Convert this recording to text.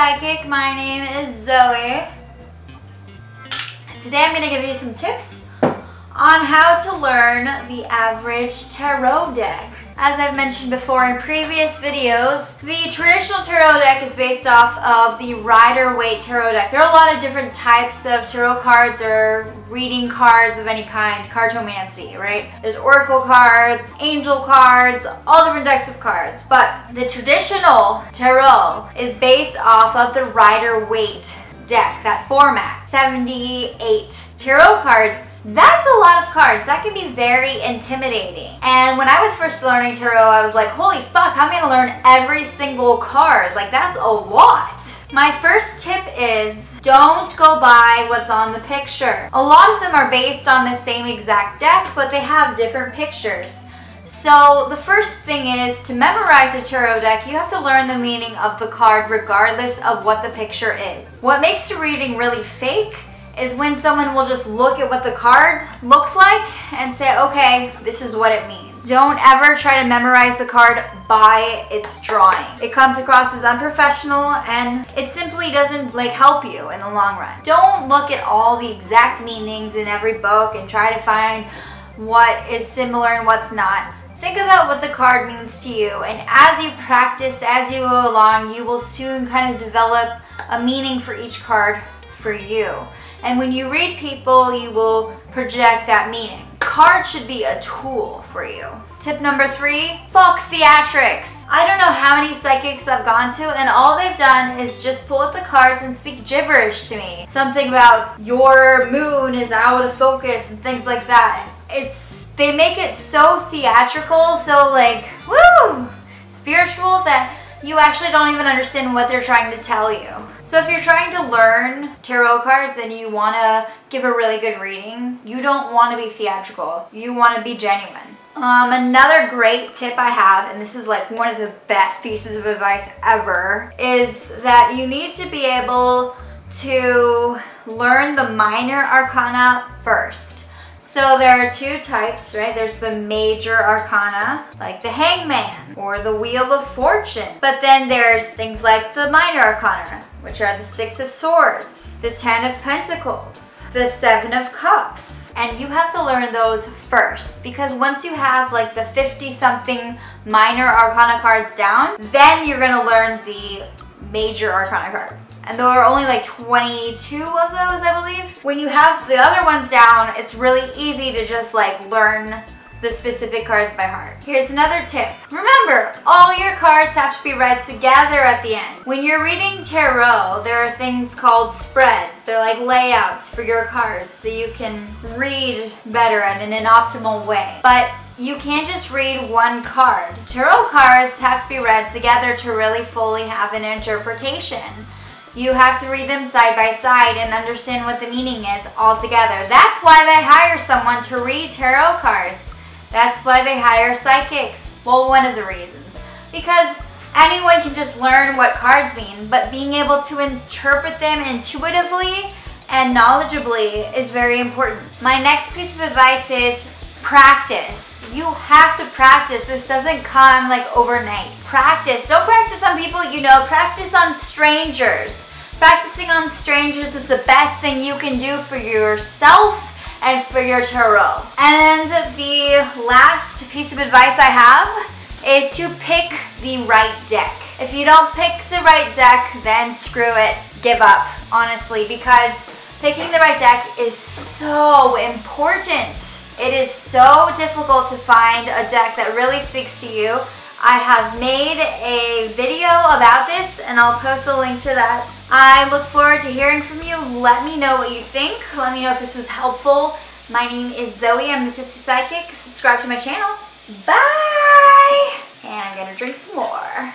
Psychic. My name is Zoe. Today I'm going to give you some tips on how to learn the average tarot deck. As I've mentioned before in previous videos, the traditional tarot deck is based off of the Rider-Waite tarot deck. There are a lot of different types of tarot cards or reading cards of any kind, cartomancy, right? There's oracle cards, angel cards, all different types of cards. But the traditional tarot is based off of the Rider-Waite deck, that format. 78 tarot cards. That's a lot of cards. That can be very intimidating. And when I was first learning tarot, I was like, holy fuck, I'm gonna learn every single card. Like, that's a lot. My first tip is don't go by what's on the picture. A lot of them are based on the same exact deck, but they have different pictures. So the first thing is to memorize the tarot deck, you have to learn the meaning of the card regardless of what the picture is. What makes the reading really fake is when someone will just look at what the card looks like and say, okay, this is what it means. Don't ever try to memorize the card by its drawing. It comes across as unprofessional and it simply doesn't help you in the long run. Don't look at all the exact meanings in every book and try to find what is similar and what's not. Think about what the card means to you, and as you practice, as you go along, you will soon kind of develop a meaning for each card for you. And when you read people, you will project that meaning. Cards should be a tool for you. Tip number 3, fuck theatrics. I don't know how many psychics I've gone to and all they've done is just pull up the cards and speak gibberish to me. Something about your moon is out of focus and things like that. They make it so theatrical, so woo, spiritual that you actually don't even understand what they're trying to tell you. So if you're trying to learn tarot cards and you want to give a really good reading, you don't want to be theatrical. You want to be genuine. Another great tip I have, and this is one of the best pieces of advice ever, is that you need to be able to learn the minor arcana first. So there are two types, right? There's the major arcana, like the Hangman or the Wheel of Fortune. But then there's things like the minor arcana, which are the 6 of Swords, the 10 of Pentacles, the 7 of Cups. And you have to learn those first, because once you have the 50-something minor arcana cards down, then you're gonna learn the major arcana cards. And there are only 22 of those, I believe. When you have the other ones down, it's really easy to just learn the specific cards by heart. Here's another tip. Remember, all your cards have to be read together at the end. When you're reading tarot, there are things called spreads. They're like layouts for your cards so you can read better and in an optimal way. But you can't just read one card. Tarot cards have to be read together to really fully have an interpretation. You have to read them side by side and understand what the meaning is all together. That's why they hire someone to read tarot cards. That's why they hire psychics. Well, one of the reasons. Because anyone can just learn what cards mean, but being able to interpret them intuitively and knowledgeably is very important. My next piece of advice is practice. You have to practice. This doesn't come overnight. Practice. Don't practice on people you know. Practice on strangers. Practicing on strangers is the best thing you can do for yourself and for your tarot. And the last piece of advice I have is to pick the right deck. If you don't pick the right deck, then screw it. Give up, honestly, because picking the right deck is so important. It is so difficult to find a deck that really speaks to you. I have made a video about this and I'll post a link to that. I look forward to hearing from you. Let me know what you think. Let me know if this was helpful. My name is Zoe. I'm the Tipsy Psychic. Subscribe to my channel. Bye! And I'm gonna drink some more.